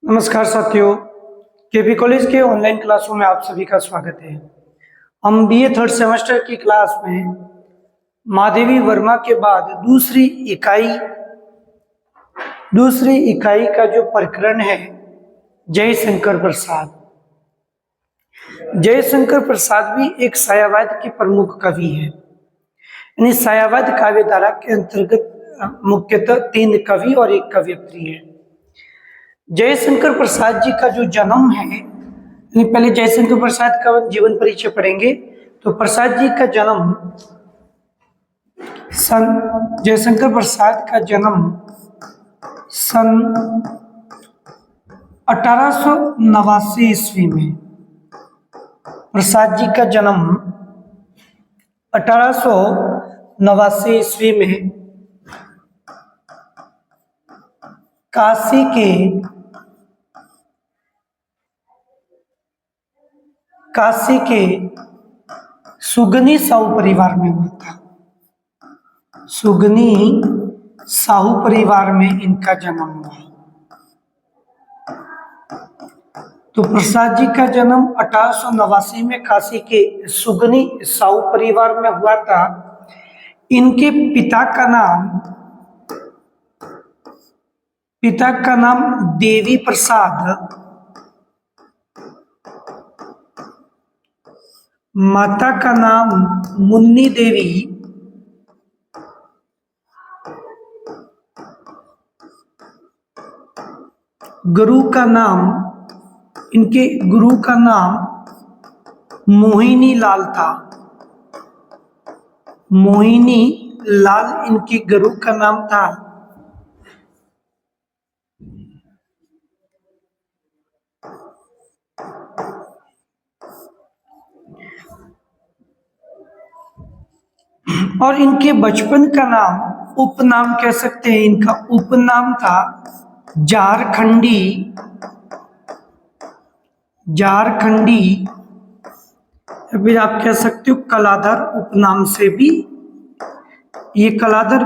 नमस्कार साथियों, KP college के ऑनलाइन क्लासों में आप सभी का स्वागत है। हम बीए थर्ड सेमेस्टर की क्लास में महादेवी वर्मा के बाद दूसरी इकाई का जो प्रकरण है जयशंकर प्रसाद। जयशंकर प्रसाद भी एक सायावाद के प्रमुख कवि है। यानी सायावाद काव्यधारा के अंतर्गत मुख्यतः 3 कवि और 1 कवयित्री है। जयशंकर प्रसाद जी का जो जन्म है, पहले जयशंकर प्रसाद का जीवन परिचय पढ़ेंगे। तो प्रसाद जी का जन्म जयशंकर प्रसाद का जन्म सन 1889 ईस्वी में। प्रसाद जी का जन्म 1889 ईस्वी में काशी के सुगनी साहू परिवार में हुआ था। सुगनी साहू परिवार में इनका जन्म हुआ। तो प्रसाद जी का जन्म 1889 में काशी के सुगनी साहू परिवार में हुआ था। इनके पिता का नाम देवी प्रसाद, माता का नाम मुन्नी देवी, इनके गुरु का नाम मोहिनी लाल था। मोहिनी लाल इनके गुरु का नाम था। और इनके बचपन का नाम, उपनाम कह सकते हैं, इनका उपनाम था झारखंडी। फिर आप कह सकते हो कलाधर उपनाम से भी, ये कलाधर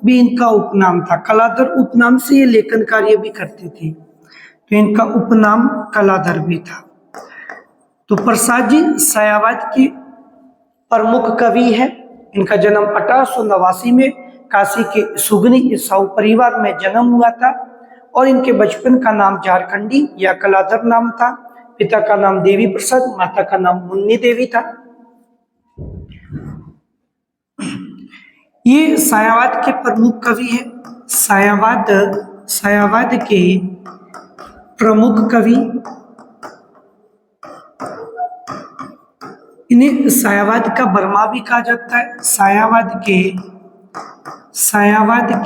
भी इनका उपनाम था। कलाधर उपनाम से ये लेखन कार्य भी करते थे, तो इनका उपनाम कलाधर भी था। तो प्रसाद जी सायावाद के प्रमुख कवि है। इनका जन्म 1889 में काशी के सुगनी साहू परिवार में जन्म हुआ था और इनके बचपन का नाम झारखंडी या कलाधर नाम था। पिता का नाम देवी प्रसाद, माता का नाम मुन्नी देवी था। ये सायावाद के प्रमुख कवि हैं। सायावाद के प्रमुख कवि, इन्हें सायावाद का बर्मा भी कहा जाता है। सायावाद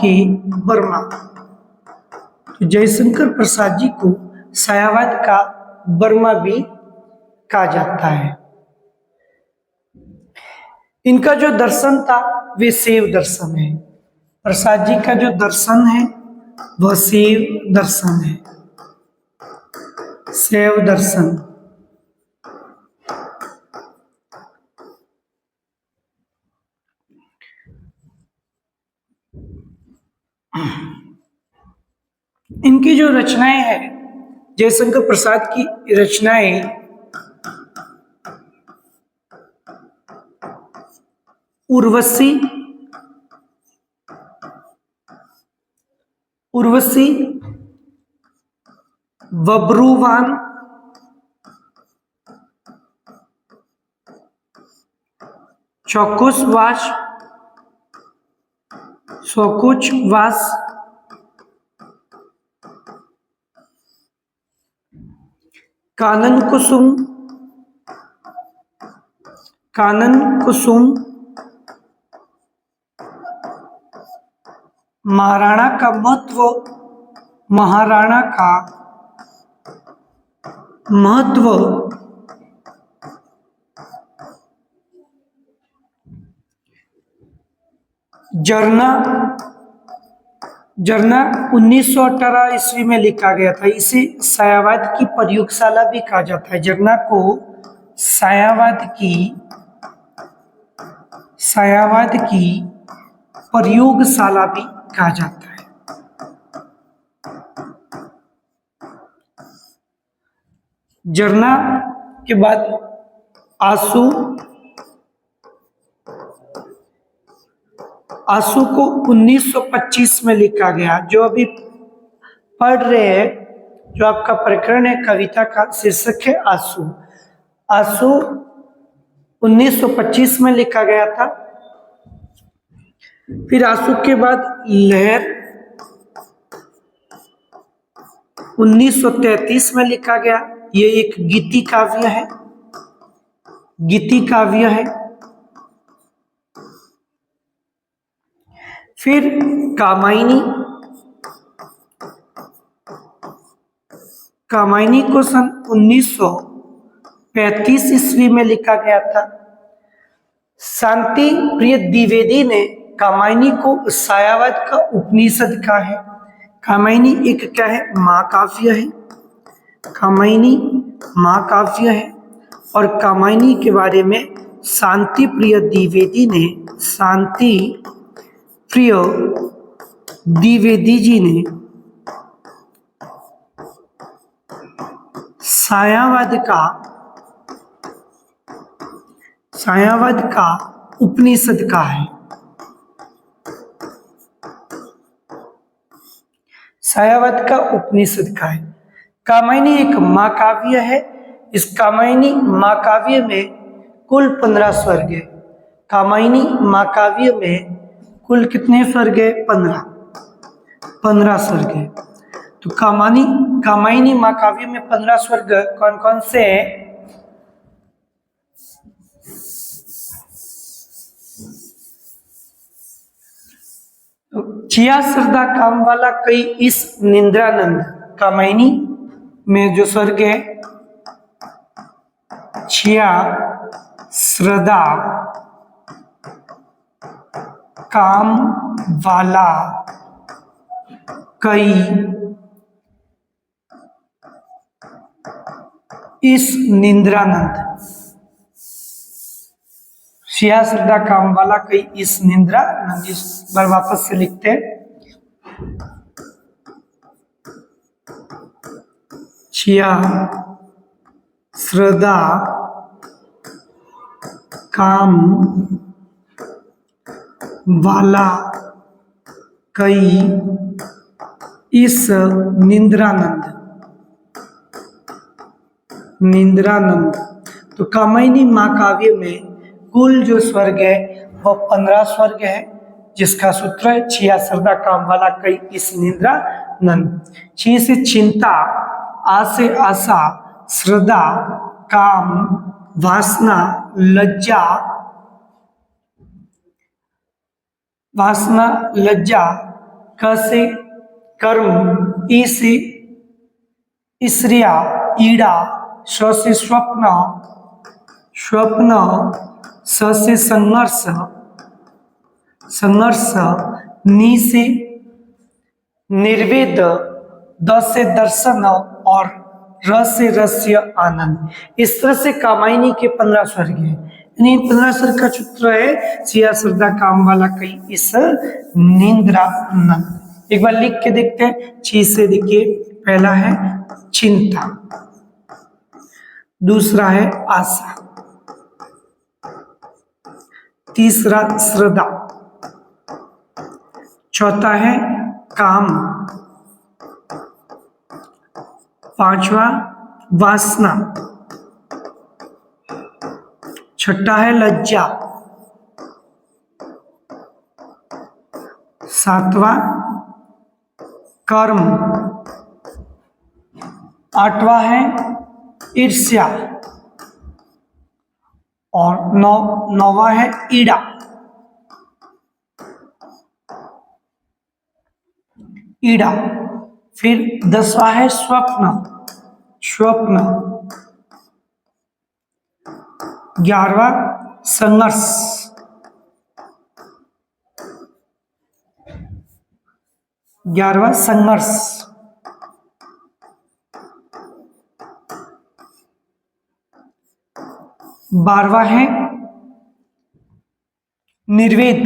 के बर्मा। तो जयशंकर प्रसाद जी को सायावाद का बर्मा भी कहा जाता है। इनका जो दर्शन था वे शैव दर्शन है। प्रसाद जी का जो दर्शन है वह शैव दर्शन है। शैव दर्शन। इनकी जो रचनाएं हैं, जयशंकर प्रसाद की रचनाएं उर्वशी, बब्रुवान, चौकुचवास, कानन कुसुम, महाराणा का महत्व, जरना 1918 ईस्वी में लिखा गया था। इसे सायावाद की प्रयोगशाला भी कहा जाता है। जरना को सायावाद की प्रयोगशाला भी कहा जाता है। जरना के बाद आंसू, आंसू को 1925 में लिखा गया। जो अभी पढ़ रहे हैं, जो आपका प्रकरण है, कविता का शीर्षक है आंसू। आंसू 1925 में लिखा गया था। फिर आंसू के बाद लहर 1933 में लिखा गया। ये एक गीति काव्य है, गीति काव्य है। फिर कामायनी, कामायनी को सन 1935 ईस्वी में लिखा गया था। शांति प्रिय द्विवेदी ने कामायनी को सायावाद का उपनिषद कहा है। कामायनी एक क्या है, महाकाव्य है। कामायनी महाकाव्य है। और कामायनी के बारे में शांति प्रिय द्विवेदी ने, शांति प्रिय द्विवेदी जी ने सायावाद का उपनिषद कहा है। सायावाद का उपनिषद का है। कामायनी एक महाकाव्य है। इस कामायनी महाकाव्य में कुल 15 स्वर्ग है। कामायनी महाकाव्य में कुल कितने स्वर्ग है? 15 स्वर्ग है। तो कामायनी महाकाव्य में 15 स्वर्ग कौन कौन से हैं? छिया श्रद्धा काम वाला कई इस निंद्रानंद। कामायनी में जो स्वर्ग है, छिया श्रद्धा काम वाला कई इस निंद्रानंद। छिया श्रद्धा काम वाला कई इस निंद्रानंद। इस बार वापस से लिखते हैं। छिया श्रद्धा काम वाला कई इस निंद्रानंद। तो कामायनी महाकाव्य में कुल जो स्वर्ग है वो 15 स्वर्ग है, जिसका सूत्र है छिया श्रद्धा काम वाला कई इस निंद्रानंद। छी से चिंता, आ से आशा, श्रद्धा, काम, वासना, लज्जा, क से कर्म, ई से ईश्रिया, ईड़ा, श से स्वप्न, स से संघर्ष, नी से निर्वेद, द से दर्शन और र से रस्य आनंद। इस तरह से कामायनी के 15 स्वर्ग है। यानी 15 स्वर्ग का सूत्र है छिया श्रद्धा काम वाला कई इस निंद्रानंद। एक बार लिख के देखते हैं। छी से देखिए, पहला है चिंता, दूसरा है आशा, तीसरा श्रद्धा, चौथा है काम, पांचवा वासना, छठा है लज्जा, सातवां कर्म, आठवां है ईर्ष्या और नौवां है ईड़ा। फिर 10वां है स्वप्न, 11वां संघर्ष, 12वां है निर्वेद,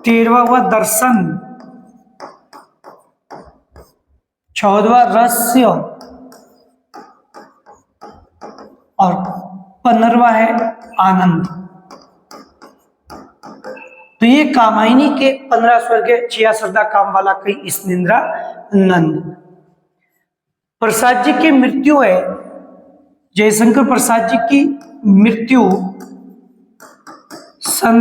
13वां हुआ दर्शन, 14वां रहस्य और 15वां है आनंद। तो ये कामायनी के 15 स्वर्ग है। 66 काम वाला कई इसनिंद्रा नंद। प्रसाद जी की मृत्यु है, जयशंकर प्रसाद जी की मृत्यु सन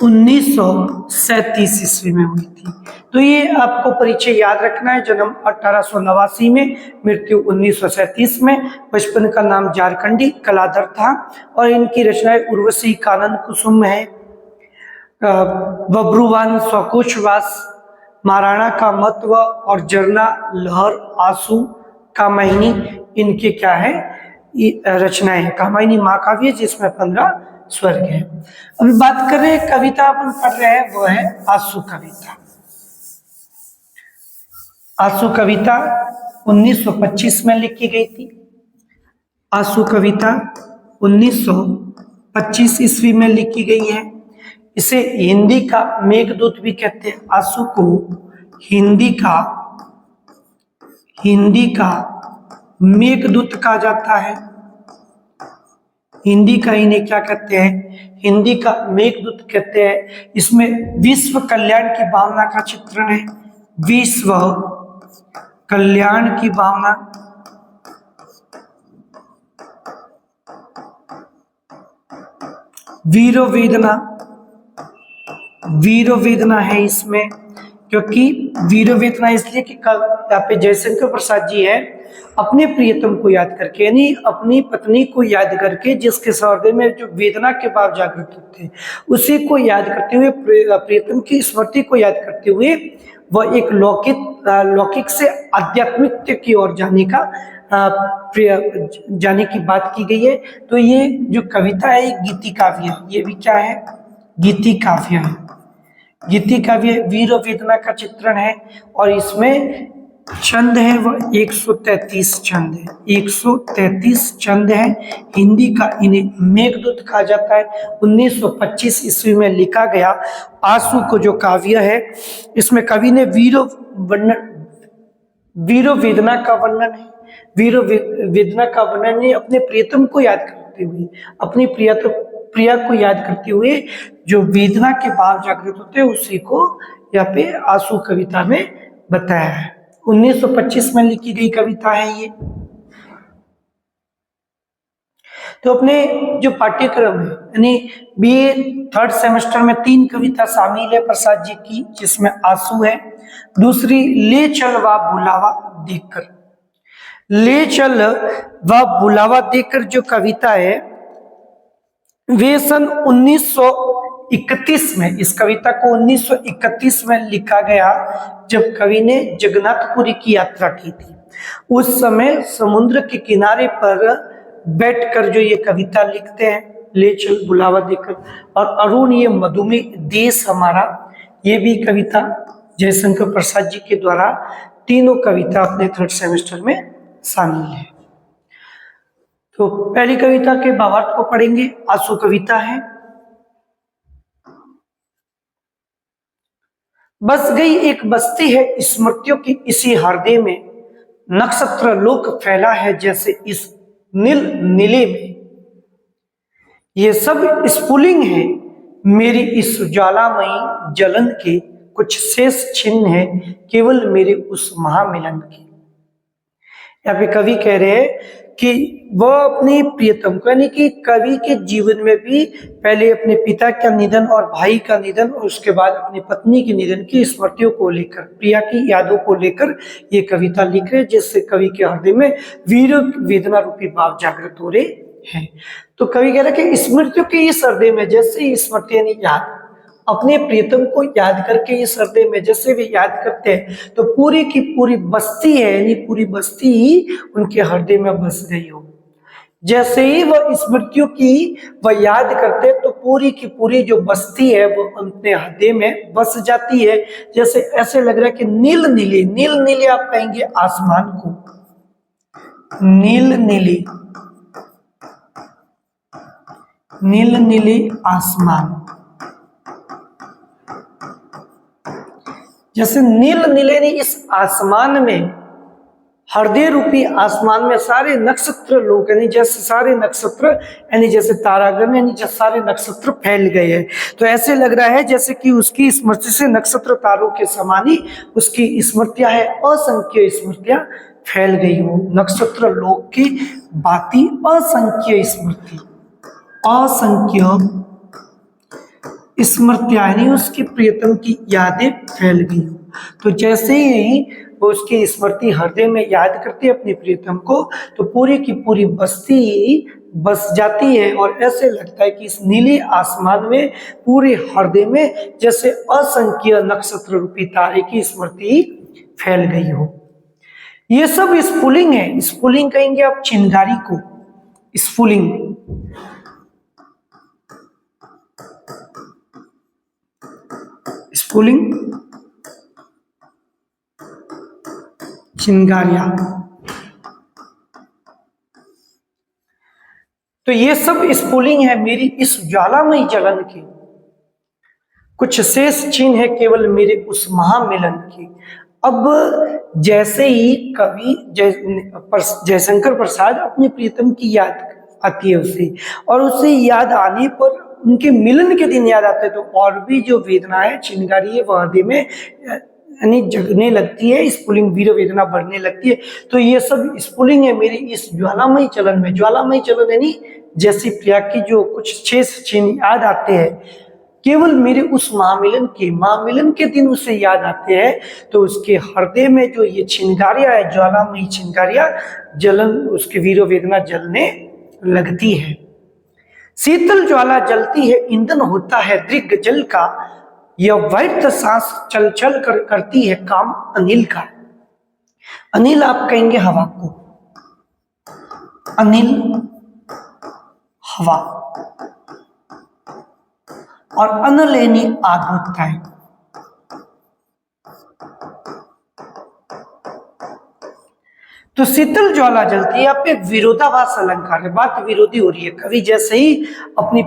1937 ईस्वी में हुई थी। तो ये आपको परिचय याद रखना है। जन्म 1889 में, मृत्यु 1937 में। बचपन का नाम झारखंडी कलाधर था और इनकी रचनाएं उर्वशी, कानन कुसुम है, बब्रुवान, स्वकुशवास, महाराणा का महत्व और जरना लहर, आंसू, कामायनी, इनके क्या है रचनाएं हैं। कामायनी महाकाव्य जिसमें 15 स्वर्ग है। अभी बात कर रहे हैं कविता अपन पढ़ रहे हैं, वो है आंसू कविता। आंसू कविता 1925 में लिखी गई थी। आंसू कविता 1925 ईस्वी में लिखी गई है। इसे हिंदी का मेघदूत भी कहते हैं। आंसू को हिंदी का मेघदूत कहा जाता है। हिंदी का इन्हें क्या कहते हैं? हिंदी का मेघदूत कहते हैं। इसमें विश्व कल्याण की भावना का चित्रण है। विश्व कल्याण की भावना, वीरो वेदना है इसमें, क्योंकि वीरो वेदना इसलिए कि यहाँ पे जयशंकर प्रसाद जी है अपने प्रियतम को याद करके, यानी अपनी पत्नी को याद करके, जिसके हृदय में जो वेदना के भाव जागृत होते हैं उसी को याद करते हुए, प्रियतम की स्मृति को याद करते हुए वह एक लौकिक से आध्यात्मिक की ओर जाने की बात की गई है। तो ये जो कविता है गीति काव्य है। ये भी क्या है? गीति काव्य है। गीति काव्य वीर वेदना का चित्रण है और इसमें छंद है वो 133 छंद है। 133 छंद है। हिंदी का इन्हें मेघदूत कहा जाता है। 1925 ईस्वी में लिखा गया आंसू को जो काव्य है, इसमें कवि ने वीरो वेदना का वर्णन है। वीरो वेदना का वर्णन है अपने प्रियतम को याद करते हुए, अपनी प्रिया को याद करते हुए जो वेदना के भाव जागृत होते हैं उसी को यहाँ पे आंसू कविता में बताया है। 1925 में लिखी गई कविता है ये। तो अपने जो पाठ्यक्रम है यानी बीए 3rd सेमेस्टर में 3 कविता शामिल है प्रसाद जी की, जिसमें आंसू है। दूसरी ले चल वा बुलावा देखकर। ले चल वा बुलावा देखकर जो कविता है वे सन 1931 में, इस कविता को 1931 में लिखा गया जब कवि ने जगन्नाथपुरी की यात्रा की थी। उस समय समुद्र के किनारे पर बैठकर जो ये कविता लिखते हैं, ले चल बुलावा देकर, और अरुण ये मधुमेह देश हमारा, ये भी कविता जयशंकर प्रसाद जी के द्वारा तीनों कविता अपने 3rd सेमेस्टर में शामिल है। तो पहली कविता के भावार्थ को पढ़ेंगे। आंसू कविता है। बस गई एक बस्ती है स्मृतियों की इसी हृदय में, नक्षत्र लोक फैला है जैसे इस नील नीले में। ये सब स्फुलिंग है मेरी इस ज्वालामयी जलन के, कुछ शेष छिन्न है केवल मेरे उस महामिलन के। यहाँ पे कवि कह रहे हैं कि वह अपनी प्रियतम को, यानी कि कवि के जीवन में भी पहले अपने पिता का निधन और भाई का निधन और उसके बाद अपनी पत्नी के निधन की स्मृतियों को लेकर, प्रिया की यादों को लेकर ये कविता लिख रहे, जिससे कवि के हृदय में वीर वेदना रूपी भाव जागृत हो रहे हैं। तो कवि कह रहे कि स्मृतियों के इस हृदय में, जैसे स्मृति यानी याद, अपने प्रियतम को याद करके इस हृदय में जैसे वे याद करते हैं तो पूरी की पूरी बस्ती है, यानी पूरी बस्ती ही उनके हृदय में बस गई हो। जैसे ही वह स्मृतियों की वह याद करते तो पूरी की पूरी जो बस्ती है वो अपने हृदय में बस जाती है। जैसे ऐसे लग रहा है कि नील नीली, नील नीली आप कहेंगे आसमान को, नील नीली, नील नीली आसमान, जैसे नील नीले ने इस आसमान में, हृदय रूपी आसमान में सारे नक्षत्र लोग, यानी जैसे सारे नक्षत्र, यानी जैसे तारागण, यानी जैसे सारे नक्षत्र फैल गए हैं। तो ऐसे लग रहा है जैसे कि उसकी स्मृति से नक्षत्र तारों के समान ही उसकी स्मृतियां है, असंख्य स्मृतियां फैल गई हो। नक्षत्र लोक की बाती असंख्य स्मृति, असंख्य स्मृतियां, यानी उसकी प्रियतम की यादें फैल गई हो। तो जैसे ही वो उसकी स्मृति हृदय में याद करती है अपनी प्रियतम को, तो पूरी की पूरी बस्ती बस जाती है और ऐसे लगता है कि इस नीले आसमान में पूरे हृदय में जैसे असंख्य नक्षत्र रूपी तारे की स्मृति फैल गई हो। ये सब स्फुलिंग है। स्फुलिंग कहेंगे आप चिंगारी को, स्फुलिंग। स्फुलिंग चिंगारियां। तो ये सब स्फुलिंग है मेरी इस ज्वालामयी जलन की, कुछ शेष चिन्ह है केवल मेरे उस महामिलन की। अब जैसे ही कवि जयशंकर प्रसाद अपने प्रीतम की याद आती है उसे, और उसे याद आने पर उनके मिलन के दिन याद आते हैं, तो और भी जो वेदना है चिंगारी है वह हृदय में यानी जगने लगती है, स्फुलिंग वीर वेदना बढ़ने लगती है। तो ये सब स्फुलिंग है मेरी इस ज्वालामयी चलन में। ज्वालामयी चलन यानी जैसी प्रिया की जो कुछ शेष चिन्ह याद आते हैं केवल मेरे उस महामिलन के दिन उसे याद आते हैं, तो उसके हृदय में जो ये चिंगारियां है, ज्वालामयी चिंगारियां जलन, उसकी वीर वेदना जलने लगती है। शीतल ज्वाला जलती है, ईंधन होता है दृग जल का, यह व्यर्थ सांस चल चल कर करती है काम अनिल का। अनिल आप कहेंगे हवा को, अनिल हवा, और अनल यानी आग होता है। तो शीतल ज्वाला जलती है, यहाँ पे विरोधाभास अलंकार है, बात विरोधी हो रही है। कवि जैसे ही अपनी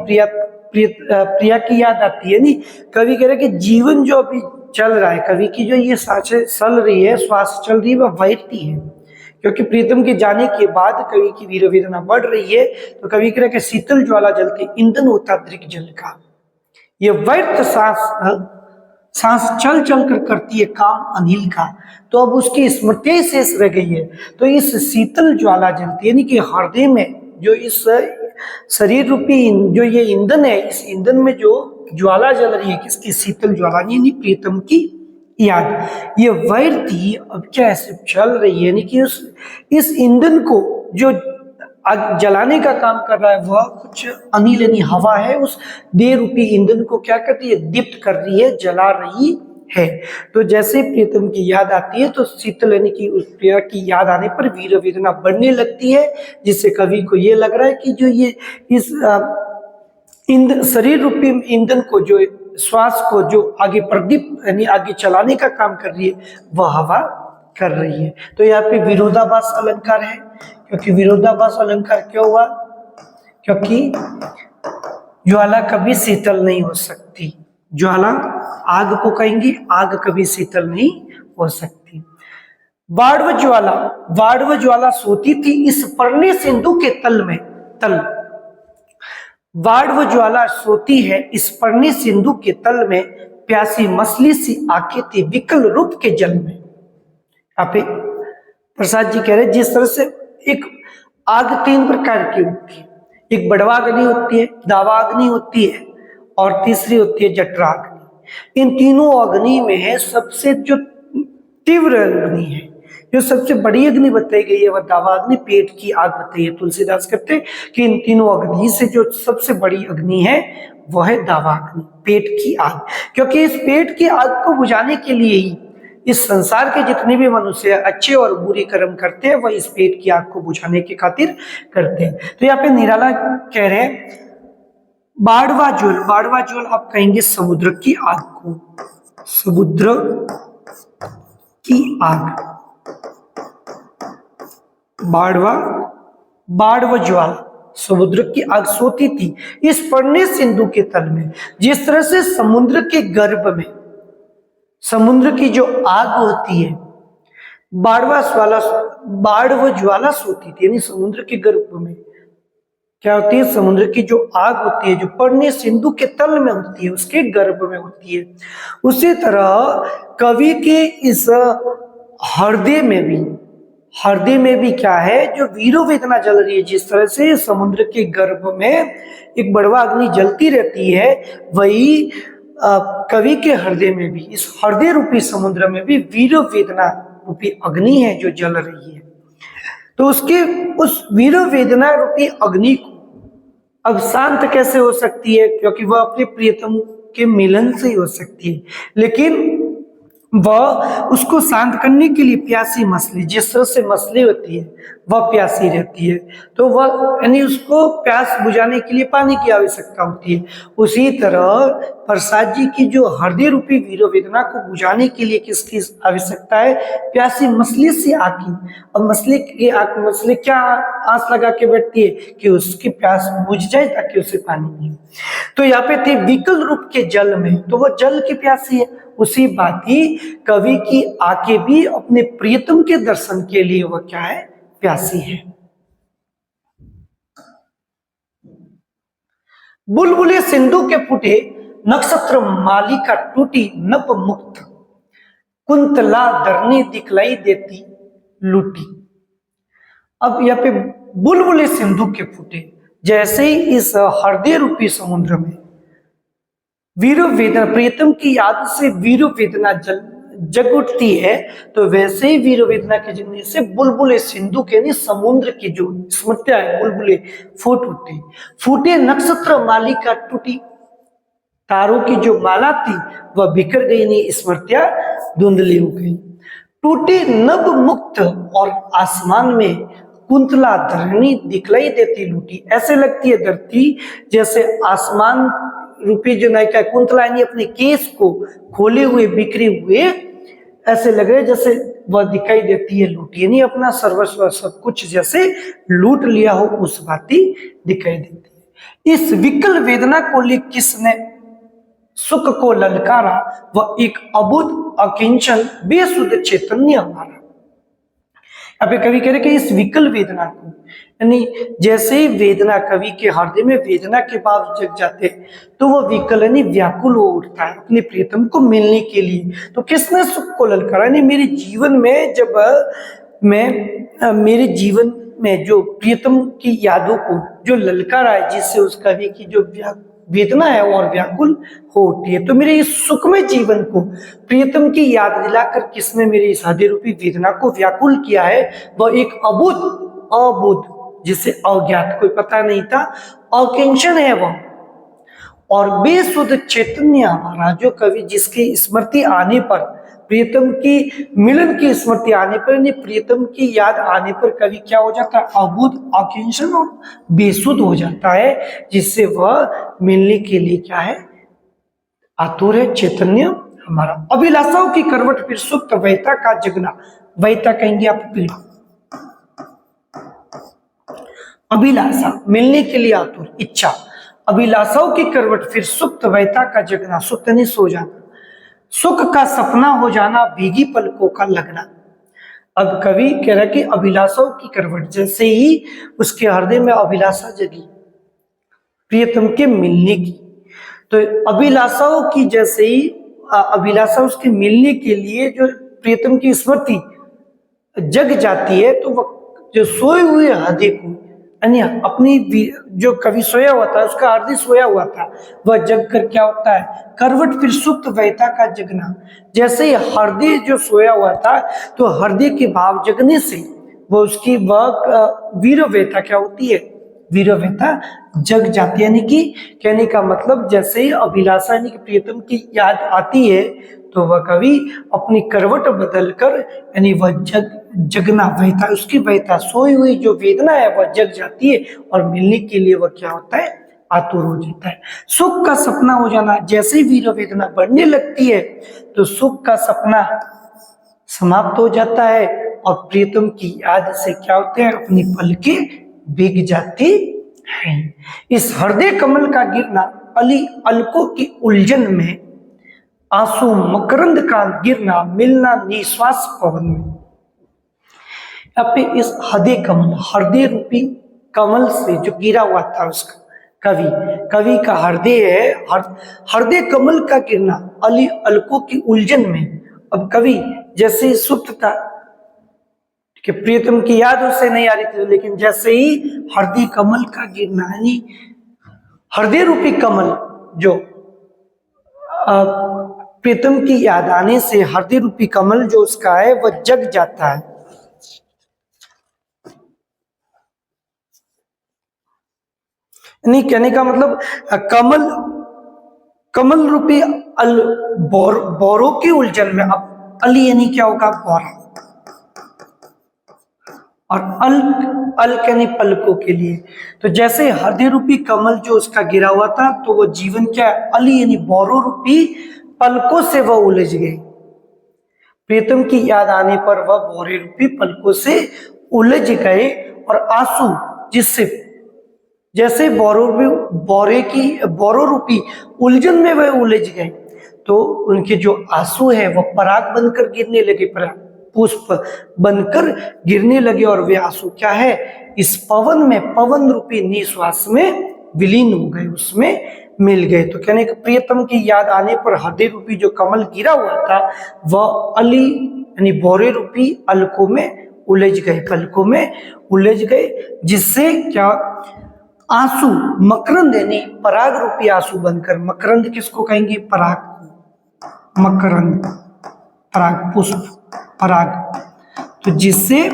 प्रिया की याद आती है, नहीं कवि कह रहे कि जीवन जो अभी चल रहा है, कवि की जो ये सांसें चल रही है, श्वास चल रही है, वह व्यर्थी है, क्योंकि प्रीतम के जाने के बाद कवि की वीर वेदना बढ़ रही है। तो कवि कह रहे कि शीतल ज्वाला जलती, ईंधन होता दृग जल का, ये व्यर्थ सांस चल चल कर करती है काम अनिल का। तो अब उसकी स्मृति शेष रह गई है। तो इस शीतल ज्वाला जलती यानी कि हृदय में जो इस शरीर रूपी जो ये ईंधन है, इस ईंधन में जो ज्वाला जल रही है, किसकी? शीतल ज्वाला यानी प्रीतम की याद। ये व्यर्थी अब क्या ऐसे चल रही है, यानी कि इस ईंधन को जो आग जलाने का काम कर रहा है वह कुछ अनिल यानी हवा है, उस देह रूपी ईंधन को क्या करती है? दीप्त कर रही है, जला रही है। तो जैसे प्रीतम की याद आती है तो शीतल यानी कि उस प्रिया की याद आने पर वीर वेदना बढ़ने लगती है, जिससे कवि को ये लग रहा है कि जो ये इस शरीर रूपी ईंधन को, जो श्वास को जो आगे प्रदीप्त यानी आगे चलाने का काम कर रही है, वह हवा कर रही है। तो यहाँ पे विरोधाभास अलंकार है। क्योंकि विरोधाभास अलंकार क्यों हुआ? क्योंकि ज्वाला कभी शीतल नहीं हो सकती। ज्वाला आग को कहेंगे, आग कभी शीतल नहीं हो सकती। वाड़व ज्वाला, वाड़व ज्वाला सोती थी इस परने सिंधु के तल में, तल। वाड़व ज्वाला सोती है इस परने सिंधु के तल में, प्यासी मछली सी आंखें थी विकल रूप के जल में। आप प्रसाद जी कह रहे जिस तरह से एक आग 3 प्रकार की होती है, एक बड़वा अग्नि होती है, दावा अग्नि होती है, और तीसरी होती है जठरा अग्नि। इन तीनों अग्नि में है सबसे जो तीव्र अग्नि है, जो सबसे बड़ी अग्नि बताई गई है वह दावा अग्नि, पेट की आग बताई है। तुलसीदास कहते हैं कि इन तीनों अग्नि से जो सबसे बड़ी अग्नि है वह है दावा अग्नि, पेट की आग। क्योंकि इस पेट की आग को बुझाने के लिए ही इस संसार के जितने भी मनुष्य अच्छे और बुरे कर्म करते हैं, वह इस पेट की आग को बुझाने की खातिर करते हैं। तो यहाँ पे निराला कह रहे हैं बाड़वा ज्वल, बाड़वा ज्वल आप कहेंगे समुद्र की आग को, समुद्र की आग, बाड़वा, बाड़व ज्वाला, समुद्र की आग सोती थी इस परने सिंधु के तल में। जिस तरह से समुद्र के गर्भ में समुद्र की जो आग होती है, बाढ़ व ज्वाला होती थी, यानी समुद्र के गर्भ में क्या होती है, समुद्र की जो आग होती है जो पर्णे सिंधु के तल में होती है, उसके गर्भ में होती है। उसी तरह कवि के इस हृदय में भी क्या है, जो वीरो वेदना जल रही है, जिस तरह से समुद्र के गर्भ में एक बड़वा अग्नि जलती रहती है, वही कवि के हृदय में भी, इस हृदय रूपी समुद्र में भी वीरो वेदना रूपी अग्नि है जो जल रही है। तो उसके उस वीरो वेदना रूपी अग्नि को अब शांत कैसे हो सकती है, क्योंकि वह अपने प्रियतम के मिलन से ही हो सकती है, लेकिन वह उसको शांत करने के लिए प्यासी मछली, जिस तरह से मछली होती है वह प्यासी रहती है, तो वह यानी उसको प्यास बुझाने के लिए पानी की आवश्यकता होती है। उसी तरह प्रसाद जी की जो हृदय रूपी वीरो वेदना को बुझाने के लिए किसकी आवश्यकता है, प्यासी मछली से आकी। अब मछली क्या आस लगा के बैठती है कि उसकी प्यास बुझ जाए ताकि उसे पानी मिले। तो यहाँ पे थे विकल रूप के जल में, तो वह जल की प्यासी है। उसी बात ही कवि की आंखें भी अपने प्रियतम के दर्शन के लिए वह क्या है, प्यासी है। बुलबुले सिंधु के फूटे, नक्षत्र मालिका टूटी नभ मुक्त, कुंतला धरनी दिखलाई देती लूटी। अब यहाँ पे बुलबुले सिंधु के फूटे, जैसे ही इस हृदय रूपी समुद्र में वीरो वेदना, प्रियतम की याद से वीरो वेदना जग उठती है, तो वैसे ही वीरो वेदना के जगने से बुलबुले सिंधु के यानी समुद्र की जो स्मृतियां है, बुलबुले फूटे नक्षत्र मालिका टूटी, तारों की जो माला थी वह बिखर गई, नहीं स्मृतियां धुंधली हो गई। टूटी नभ मुक्त, और आसमान में कुंतला धरनी दिखलाई देती लूटी, ऐसे लगती है धरती जैसे आसमान रूपी जो नायिका कुंतला यानी अपने केस को खोले हुए बिखरे हुए ऐसे लग रहे जैसे वह दिखाई देती है लूटी, यानी अपना सर्वस्व सब कुछ जैसे लूट लिया हो उस बाती दिखाई देती है। इस विकल वेदना को ले किसने सुख को ललकारा, वह एक अबुध अकिंचन बेसुध चैतन्य हमारा। अब कवि कह रहे कि इस विकल वेदना को, यानी जैसे ही वेदना कवि के हृदय में वेदना के भाव जग जाते हैं, तो वह विकल यानी व्याकुल हो उठता है अपने प्रियतम को मिलने के लिए। तो किसने सुख को ललकारा, यानी मेरे जीवन में जब मेरे जीवन में जो प्रियतम की यादों को जो ललकारा है, जिससे उस कवि की जो वेदना है और व्याकुल हो उठी है, तो मेरे इस सुखमय जीवन को प्रियतम की याद दिलाकर किसने मेरे इस हृदय रूपी वेदना को व्याकुल किया है, वह एक अबुध जिसे अज्ञात कोई पता नहीं था, अकिंचन है वह, और बेसुध चैतन्य हमारा, जो कवि जिसकी स्मृति आने पर, प्रियतम की मिलन की स्मृति आने पर, प्रियतम की याद आने पर कवि क्या हो जाता है, अबुध अकिंचन और बेसुध हो जाता है, जिससे वह मिलने के लिए क्या है, आतुर है चैतन्य हमारा। अभिलाषाओं की करवट फिर सुप्त, वैता का जगना, वैता कहेंगे आप पीड़ा, अभिलाषा मिलने के लिए आतुर, इच्छा, अभिलाषाओं की करवट फिर सुप्त, वैता का जगना, सुप्त नहीं सो जाना, सुख का सपना हो जाना, भीगी पलकों का लगना। अब कवि कह रहा है कि अभिलाषाओं की करवट, जैसे ही उसके हृदय में अभिलाषा जगी प्रियतम के मिलने की, तो अभिलाषाओं की जैसे ही अभिलाषा उसके मिलने के लिए जो प्रियतम की स्मृति जग जाती है, तो वह जो सोए हुए हृदय को, यानी अपनी जो कवि सोया हुआ था, उसका हृदय सोया हुआ था, वह जग कर क्या होता है, करवट फिर सुप्त, वैता का जगना। जैसे ही हृदय जो सोया हुआ था, तो हृदय के भाव जगने से वो उसकी वह वीरव्यता क्या होती है, वीरव्यता जग जाती है। यानी कि कहने का मतलब जैसे ही अभिलाषा यानी कि प्रियतम की याद आती है, तो वह कवि अपनी करवट बदलकर, यानी वह जगना, वहता, उसकी वहता, सोई हुई जो वेदना है वह जग जाती है, और मिलने के लिए वह क्या होता है, आतुर हो जाता है। सुख का सपना हो जाना, जैसे ही वीर वेदना बढ़ने लगती है, तो सुख का सपना समाप्त हो जाता है, और प्रियतम की याद से क्या होते हैं, अपनी पलकें भीग जाती है। इस हृदय कमल का गिरना, अलकों की उलझन में आंसू मकरंद का गिरना, मिलना निश्वास पवन में। यहाँ पे इस हृदय रूपी कमल से जो गिरा हुआ था उसका कवि का हृदय है, हृदय कमल का गिरना अली अलकों की उलझन में। अब कवि जैसे सुप्त था कि प्रियतम की याद उसे नहीं आ रही थी, लेकिन जैसे ही हृदय कमल का गिरना, यानी हृदय रूपी कमल जो प्रीतम की याद आने से हृदय रूपी कमल जो उसका है वह जग जाता है। यानी कहने का मतलब कमल रूपी बोरों की उलझन में, अब अली यानी क्या होगा, बोरा, और अल्क यानी पलकों के लिए। तो जैसे हृदय रूपी कमल जो उसका गिरा हुआ था, तो वो जीवन क्या, अली यानी बोरों रूपी पलकों से वह उलझ गए। प्रीतम की याद आने पर वह बोरे रूपी पलकों से उलझ गए, और आंसू जिससे जैसे बोरों रूपी उलझन में वह उलझ गए, तो उनके जो आंसू है वह पराग बनकर गिरने लगे, पुष्प बनकर गिरने लगे, और वे आंसू क्या है, इस पवन में, पवन रूपी निश्वास में विलीन हो गए, उसमें मिल गए। तो कहने का प्रियतम की याद आने पर हृदय रूपी जो कमल गिरा हुआ था वह अली यानी बोरे रूपी अलकों में उलझ गए, पलकों में उलझ गए, जिससे क्या, आंसू मकरंद यानी पराग रूपी आंसू बनकर, मकरंद किसको कहेंगे, पराग, मकरंद, पराग, पुष्प, पराग, तो जिससे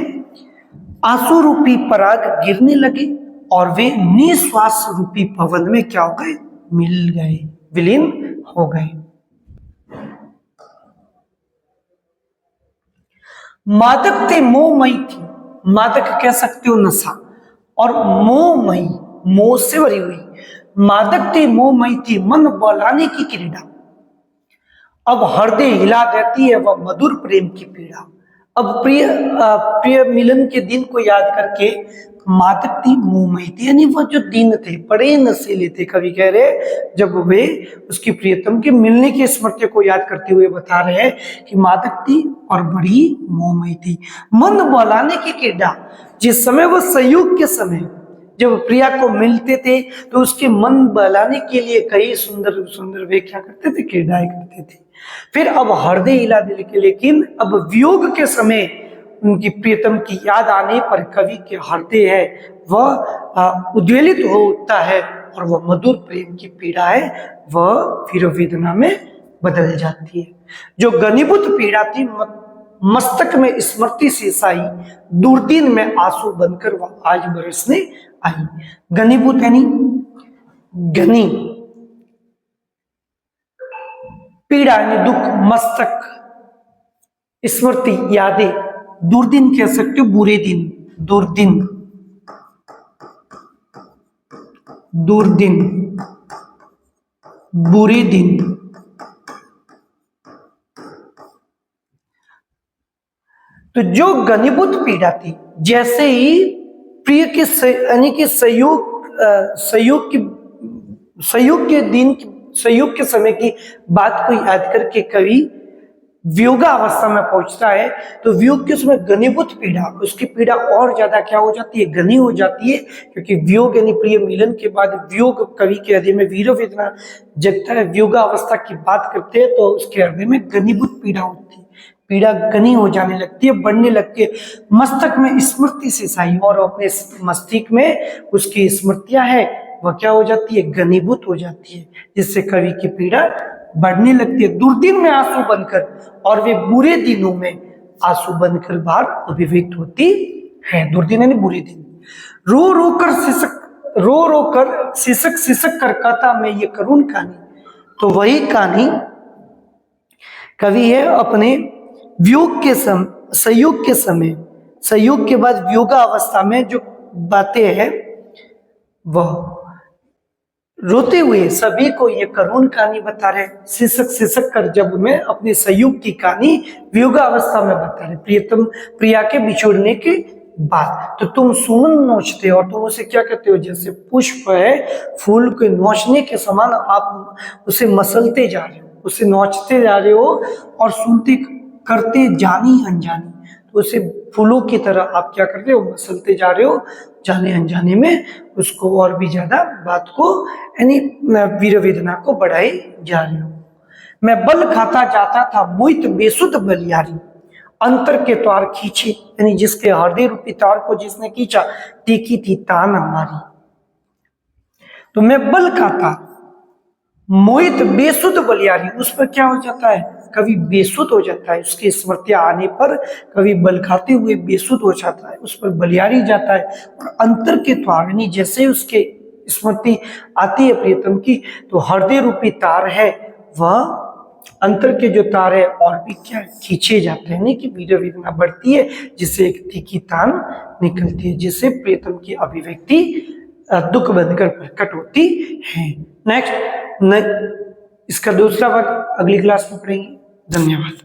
आंसू रूपी पराग गिरने लगे और वे निश्वास रूपी पवन में क्या हो गए, मिल गए, विलीन हो गए। मादक थे मोहमयी थी, मादक कह सकते हो नशा, और मोहमयी, मोह से भरी हुई, मादक थे मोहमयी थी मन बौलाने की क्रीड़ा। अब हृदय हिला देती है वह मधुर प्रेम की पीड़ा। अब प्रिय मिलन के दिन को याद करके मादक थी मोहमयी थी, यानी वह जो दिन थे बड़े नशीले थे। कवि कह रहे जब वे उसकी प्रियतम के मिलने की स्मृति को याद करते हुए बता रहे हैं कि मादक थी और बड़ी मोहमयी थी। मन बौलाने की क्रीड़ा, जिस समय वह संयोग के समय जब प्रिया को मिलते थे तो उसके मन बहलाने के लिए कई सुंदर सुंदर वे क्या करते थे, क्रीड़ाएं करते थे। फिर अब हृदय हिला दिल के, लेकिन अब वियोग के समय उनकी प्रियतम की याद आने पर कवि के हृदय है वह उद्वेलित हो उठता है, और वह मधुर प्रेम की पीड़ा है वह फिर वेदना में बदल जाती है। जो घनीभूत पीड़ा थी मस्तक में स्मृति से साई, दुर्दिन में आंसू बनकर वह आज बरसने आई। घनीभूत यानी घनी, पीड़ा यानी दुख, मस्तक, स्मृति यादें, दुर्दिन कह सकते हो बुरे दिन, दुर्दिन, दुर्दिन, बुरे दिन। तो जो घनीभूत पीड़ा थी, जैसे ही प्रिय के यानी कि संयोग के समय की बात को याद करके कवि वियोगावस्था में पहुंचता है, तो वियोग के समय घनीभूत पीड़ा, उसकी पीड़ा और ज्यादा क्या हो जाती है, घनी हो जाती है, क्योंकि वियोग यानी प्रिय मिलन के बाद वियोग कवि के हृदय में वीर वेदना जगता है। वियोगावस्था की बात करते हैं तो उसके हृदय में घनीभूत पीड़ा होती है, पीड़ा घनी हो जाने लगती है, बढ़ने लगती है। मस्तक में स्मृति से साई, और अपने मस्तिष्क में उसकी स्मृतियां है वह क्या हो जाती है, घनीभूत हो जाती है, जिससे कवि की पीड़ा बढ़ने लगती है। दुर्दिन में आंसू बनकर, और वे बुरे दिनों में आंसू बनकर बाहर अभिव्यक्त होती है। दुर्दिन यानी बुरे दिन। रो रो कर सिसक कर कहता मैं ये करुण कहानी, तो वही कहानी कवि है अपने वियोग के संयोग के बाद वियोगावस्था में जो बातें हैं वह रोते हुए सभी को ये करुण कहानी बता रहे, सिसक कर, जब मैं अपने संयोग की कहानी वियोगावस्था में बता रहे, प्रिया के बिछोड़ने के बाद। तो तुम सुमन नोचते हो, और तुम उसे क्या कहते हो, जैसे पुष्प है फूल के नोचने के समान आप उसे मसलते जा रहे हो, उसे नोचते जा रहे हो और सुनते करते जानी अनजानी, तो उसे फूलों की तरह आप क्या कर रहे हो, मसलते जा रहे हो जाने अनजाने में, उसको और भी ज्यादा बात को यानी वीर वेदना को बढ़ाए जा रहे हो। मैं बल खाता जाता था मोहित बेसुध बलियारी, अंतर के तार खींचे, यानी जिसके हृदय रूपी तार को जिसने खींचा तीखी थी तान हमारी। तो मैं बल खाता मोहित बेसुध बलियारी, उस पर क्या हो जाता है, कभी बेसुध हो जाता है, उसकी स्मृतियां आने पर कभी बल खाते हुए बेसुध हो जाता है, उस पर बलियारी जाता है। और अंतर के द्वार यानी जैसे उसके स्मृति आती है प्रियतम की, तो हृदय रूपी तार है वह अंतर के जो तार है और भी क्या खींचे जाते हैं, नहीं कि वीर वेदना बढ़ती है, जिससे एक तीखी तान निकलती है, जिससे प्रियतम की अभिव्यक्ति दुख बनकर प्रकट होती है। नेक्स्ट इसका दूसरा भाग अगली क्लास में पढ़ेंगे। धन्यवाद।